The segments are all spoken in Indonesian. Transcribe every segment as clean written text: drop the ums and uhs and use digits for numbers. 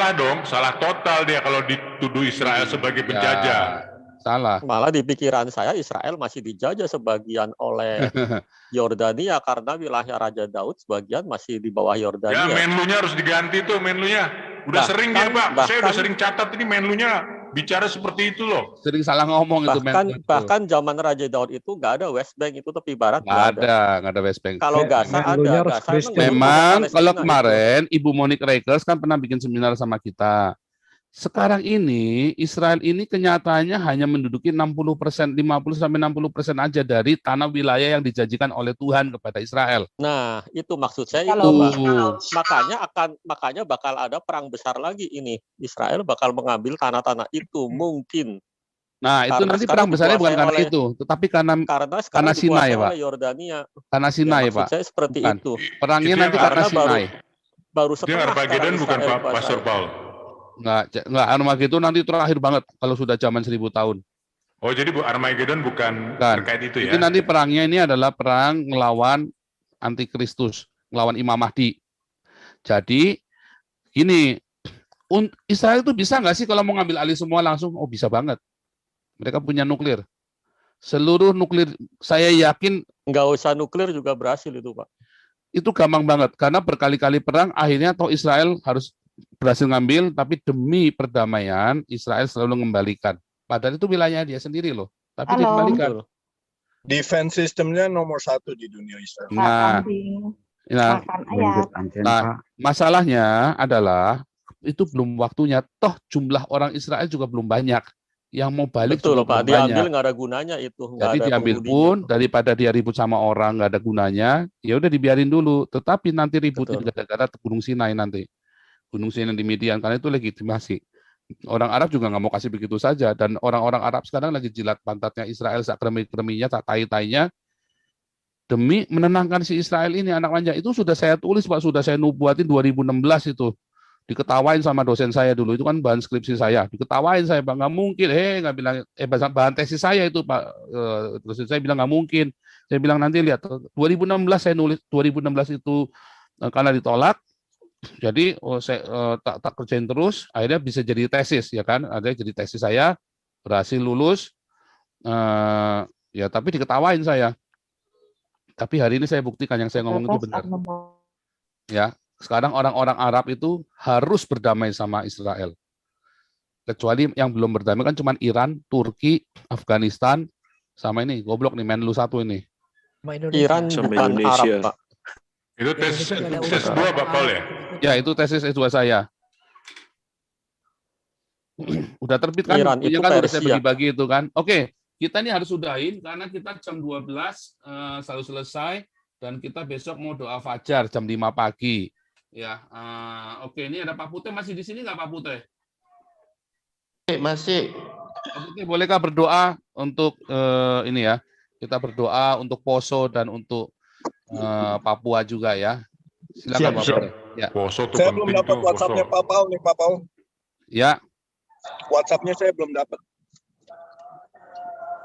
salah dong, salah total dia kalau dituduh Israel sebagai penjajah. Salah. Malah di pikiran saya Israel masih dijajah sebagian oleh Yordania karena wilayah Raja Daud sebagian masih di bawah Ya, Yordania. Menlunya harus diganti tuh, Menlunya. Udah sering dia, Pak. Saya udah sering catat ini Menlunya bicara seperti itu loh. Sering salah ngomong itu Menlu. Bahkan zaman Raja Daud itu nggak ada West Bank, itu tepi barat nggak ada West Bank. Kalau Gaza ada. Gaza memang kalau kemarin Ibu Monique Reckers kan pernah bikin seminar sama kita. Sekarang ini Israel ini kenyataannya hanya menduduki 50%, 50-60% aja dari tanah wilayah yang dijanjikan oleh Tuhan kepada Israel. Nah, itu maksud saya itu, makanya bakal ada perang besar lagi ini. Israel bakal mengambil tanah-tanah itu mungkin. Nah, itu nanti perang besarnya bukan karena itu, tetapi karena Sinai, Pak. Karena Sinai, Pak. Saya seperti bukan. itu. Perangnya nanti karena Sinai. Baru setengah Armageddon bukan Pak Pastor Paul. Enggak, Armageddon nanti terakhir banget kalau sudah zaman 1000 tahun. Oh, jadi Armageddon bukan terkait itu ya? Jadi nanti perangnya ini adalah perang melawan antikristus, melawan Imam Mahdi. Jadi ini Israel itu bisa nggak sih kalau mau ngambil alih semua langsung? Oh, bisa banget. Mereka punya nuklir. Seluruh nuklir, saya yakin nggak usah nuklir juga berhasil itu, Pak. Itu gampang banget karena berkali-kali perang akhirnya toh Israel harus berhasil ngambil, tapi demi perdamaian Israel selalu mengembalikan. Padahal itu wilayah dia sendiri loh, tapi dikembalikan. Defense sistemnya nomor 1 di dunia Israel. Nah, masalahnya adalah itu belum waktunya. Toh jumlah orang Israel juga belum banyak. Yang mau balik betul, juga Pak. Diambil nggak ada gunanya itu. Jadi diambil pun daripada dia ribut sama orang nggak ada gunanya, ya udah dibiarin dulu. Tetapi nanti ributin gara-gara Gunung Sinai nanti. Gunung Sinai di Midian, karena itu legitimasi. Orang Arab juga nggak mau kasih begitu saja, dan orang-orang Arab sekarang lagi jilat pantatnya Israel, sak kremi-kreminya, tak tai-tainya, demi menenangkan si Israel ini, anak manja. Itu sudah saya tulis, Pak, sudah saya nubuatin 2016 itu. Diketawain sama dosen saya dulu, itu kan bahan skripsi saya. Diketawain saya, Pak, nggak mungkin, nggak bilang, bahan tesis saya itu, Pak. Dosen saya bilang nggak mungkin. Saya bilang nanti lihat, 2016 saya nulis, 2016 itu karena ditolak, jadi saya tak kerjain terus, akhirnya bisa jadi tesis, ya kan? Ada jadi tesis saya, berhasil lulus, ya tapi diketawain saya. Tapi hari ini saya buktikan yang saya ngomong itu benar. Ya, sekarang orang-orang Arab itu harus berdamai sama Israel. Kecuali yang belum berdamai kan cuma Iran, Turki, Afghanistan, sama ini goblok nih Menlu 1 ini. Iran bukan Arab, Pak. Itu tes 2 Pak Paul ya? Ya, itu tesis S2 saya. Udah terbit kan? Iran Bukunya itu kan udah Persia. saya bagi-bagi itu kan. Oke, kita ini harus sudahin karena kita jam 12 selalu selesai dan kita besok mau doa fajar jam 5 pagi. Ya, oke, ini ada Pak Putih masih di sini nggak Pak Putih? Masih. Pak Putih, bolehkah berdoa untuk ini ya? Kita berdoa untuk Poso dan untuk Papua juga ya. Silakan Pak Putih. Ya. Poso tuh saya belum dapat WhatsApp-nya Pak Paul nih, Pak Paul. Ya. WhatsApp-nya saya belum dapat.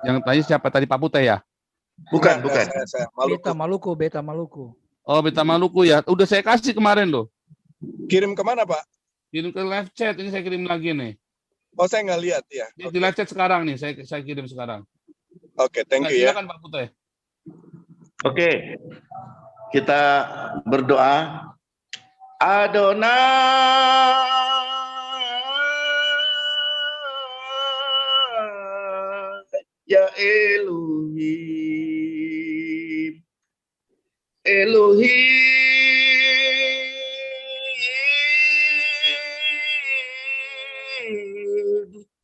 Yang tadi siapa tadi, Pak Putih ya? Bukan. Saya, Beta Maluku. Oh, Beta Maluku ya. Udah saya kasih kemarin loh. Kirim kemana, Pak? Kirim ke live chat. Ini saya kirim lagi nih. Oh, saya nggak lihat ya. Ini di live chat sekarang nih. Saya kirim sekarang. Oke, thank you ya. Silakan Pak Putih. Oke. Kita berdoa. Adonai ya Elohim.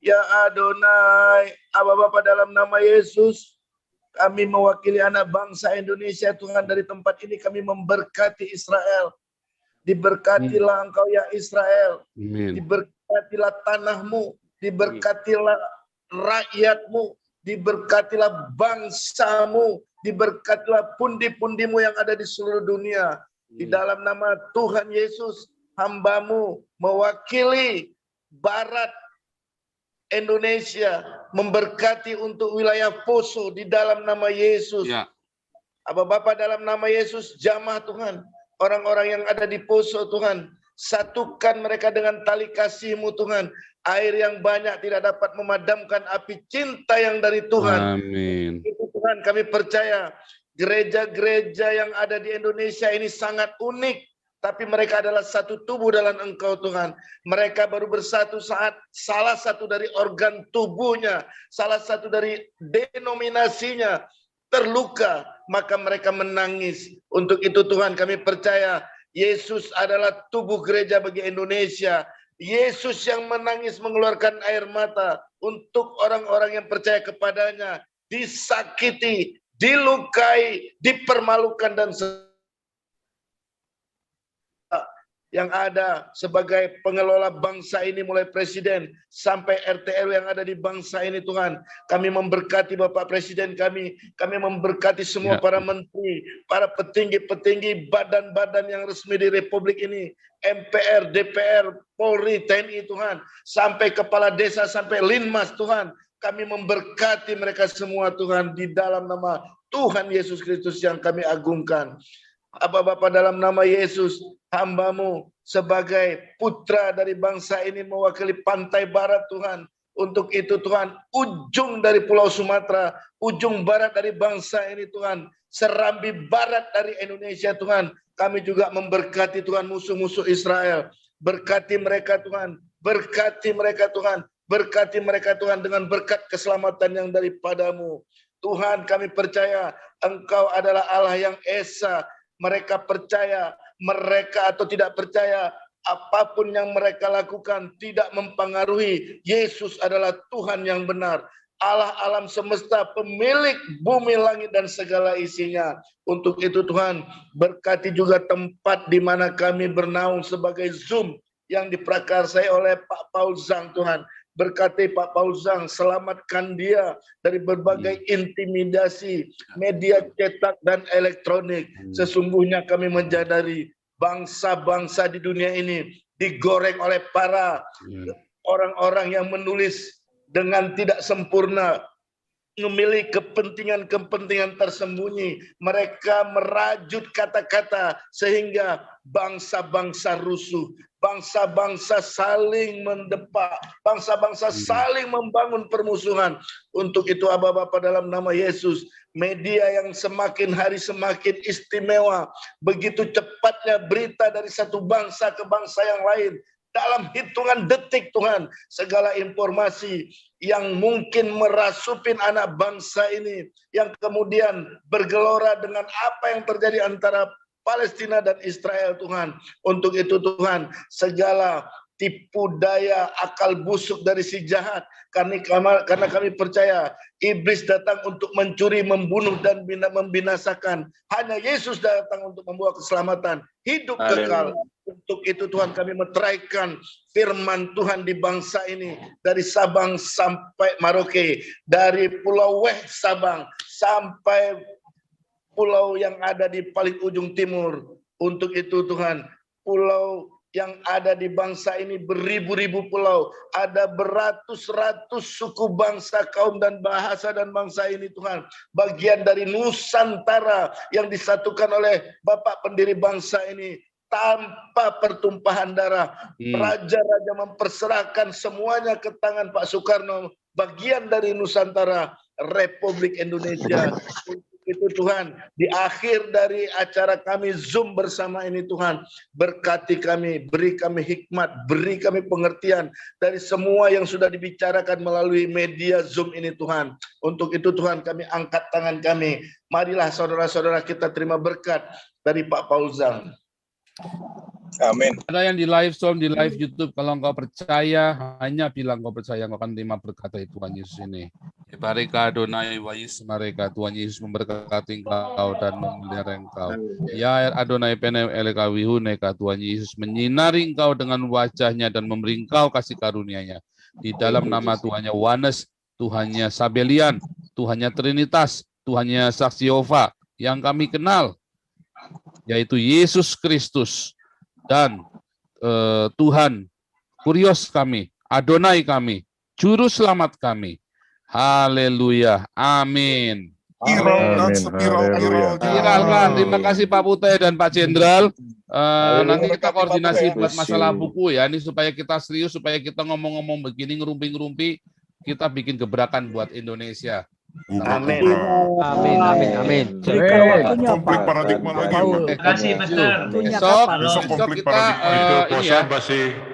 Ya Adonai, Aba Bapa dalam nama Yesus, kami mewakili anak bangsa Indonesia, Tuhan, dari tempat ini kami memberkati Israel. Diberkatilah Engkau ya Israel. Diberkatilah tanahmu, diberkatilah rakyatmu, diberkatilah bangsamu, diberkatilah pundi-pundimu yang ada di seluruh dunia. Di dalam nama Tuhan Yesus, hamba-Mu mewakili Barat Indonesia, memberkati untuk wilayah Poso di dalam nama Yesus. Ya. Aba Bapa dalam nama Yesus, jamah Tuhan, orang-orang yang ada di Poso Tuhan, Satukan mereka dengan tali kasih-Mu Tuhan. Air yang banyak tidak dapat memadamkan api cinta yang dari Tuhan. Amin. Itu Tuhan, kami percaya gereja-gereja yang ada di Indonesia ini sangat unik, tapi mereka adalah satu tubuh dalam Engkau Tuhan. Mereka baru bersatu saat salah satu dari organ tubuhnya, salah satu dari denominasinya terluka, maka mereka menangis. Untuk itu Tuhan, kami percaya Yesus adalah tubuh gereja bagi Indonesia. Yesus yang menangis mengeluarkan air mata untuk orang-orang yang percaya kepadanya, disakiti, dilukai, dipermalukan, dan yang ada sebagai pengelola bangsa ini, mulai presiden sampai RT RW yang ada di bangsa ini Tuhan. Kami memberkati Bapak Presiden kami memberkati semua para menteri, para petinggi-petinggi badan-badan yang resmi di Republik ini, MPR, DPR, Polri, TNI Tuhan, sampai kepala desa, sampai Linmas Tuhan. Kami memberkati mereka semua Tuhan, di dalam nama Tuhan Yesus Kristus yang kami agungkan. Bapak, dalam nama Yesus, hamba-Mu sebagai putra dari bangsa ini mewakili pantai barat Tuhan. Untuk itu Tuhan, ujung dari Pulau Sumatera, ujung barat dari bangsa ini Tuhan, serambi barat dari Indonesia Tuhan, kami juga memberkati Tuhan musuh-musuh Israel. Berkati mereka Tuhan, berkati mereka Tuhan, berkati mereka Tuhan dengan berkat keselamatan yang daripada-Mu. Tuhan, kami percaya Engkau adalah Allah yang esa. Mereka percaya, mereka atau tidak percaya, apapun yang mereka lakukan tidak mempengaruhi. Yesus adalah Tuhan yang benar, Allah alam semesta, pemilik bumi, langit, dan segala isinya. Untuk itu Tuhan, berkati juga tempat di mana kami bernaung sebagai Zoom yang diprakarsai oleh Pak Paul Zhang Tuhan. Berkati Pak Paul Zhang, selamatkan dia dari berbagai intimidasi media cetak dan elektronik. Sesungguhnya kami menyadari bangsa-bangsa di dunia ini digoreng oleh para orang-orang yang menulis dengan tidak sempurna, memiliki kepentingan-kepentingan tersembunyi. Mereka merajut kata-kata sehingga bangsa-bangsa rusuh, bangsa-bangsa saling mendepak, bangsa-bangsa saling membangun permusuhan. Untuk itu Bapa, dalam nama Yesus, media yang semakin hari semakin istimewa, begitu cepatnya berita dari satu bangsa ke bangsa yang lain, dalam hitungan detik Tuhan, segala informasi yang mungkin merasupin anak bangsa ini, yang kemudian bergelora dengan apa yang terjadi antara Palestina dan Israel Tuhan. Untuk itu Tuhan, segala tipu daya akal busuk dari si jahat, karena kami percaya iblis datang untuk mencuri, membunuh, dan membinasakan. Hanya Yesus datang untuk membawa keselamatan, hidup kekal. Untuk itu Tuhan, kami meteraikan firman Tuhan di bangsa ini, dari Sabang sampai Merauke, dari Pulau Weh Sabang sampai pulau yang ada di paling ujung timur. Untuk itu Tuhan, pulau yang ada di bangsa ini beribu-ribu pulau, ada beratus-ratus suku bangsa, kaum, dan bahasa dan bangsa ini Tuhan, bagian dari Nusantara yang disatukan oleh Bapak pendiri bangsa ini tanpa pertumpahan darah. Raja-raja memperserahkan semuanya ke tangan Pak Soekarno, bagian dari Nusantara Republik Indonesia. Itu Tuhan, di akhir dari acara kami Zoom bersama ini Tuhan, berkati kami, beri kami hikmat, beri kami pengertian dari semua yang sudah dibicarakan melalui media Zoom ini Tuhan. Untuk itu Tuhan, kami angkat tangan kami, marilah saudara-saudara kita terima berkat dari Pak Paul Zhang. Amin. Ada yang di live stream, di live YouTube, kalau engkau percaya, hanya bilang engkau percaya, engkau akan terima berkat dari Tuhan Yesus ini. Barika Adonai wa Yismareka, Tuhan Yesus memberkati engkau dan memelihara engkau. Ya Adonai penem elekawihuneka, Tuhan Yesus menyinari engkau dengan wajahnya dan memberi engkau kasih karunia-Nya. Di dalam nama Tuhannya Wanes, Tuhannya Sabelian, Tuhannya Trinitas, Tuhannya Saksi Yehova, yang kami kenal, yaitu Yesus Kristus, dan Tuhan Kurios kami, Adonai kami, Juru Selamat kami. Haleluya. Amin. viral dan Amin. seviral-viralnya. Viral kan. Terima kasih Pak Putih dan Pak Jenderal. Nanti kita koordinasi buat masalah buku ya. Ini supaya kita serius, supaya kita ngomong-ngomong begini, ngerumpi-ngerumpi, kita bikin gebrakan buat Indonesia. Amin. Amin, amin, amin. Waktunya Waktunya konflik Pak. paradigma lagi. Paul. Terima kasih, Master. Waktunya Besok, kapan? Besok besok konflik kita paradigma. Itu ini ya.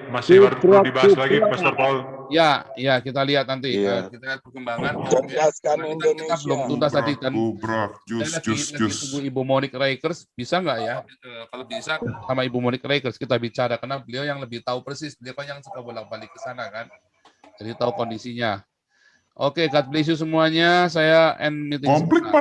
masih perlu dibahas lagi, Pastor Paul. Ya, kita lihat nanti. Iya. Kita lihat perkembangan. Cerdaskan Kita Indonesia. belum tuntas tadi kan. Gubrak, jus, Saya jus, lagi jus. tunggu Ibu Monique Rakers, bisa nggak ya? Kalau bisa sama Ibu Monique Rakers kita bicara, karena beliau yang lebih tahu persis, beliau kan yang suka bolak-balik ke sana kan, jadi tahu kondisinya. Oke, God bless you semuanya. Saya end meeting. Konflik sebentar.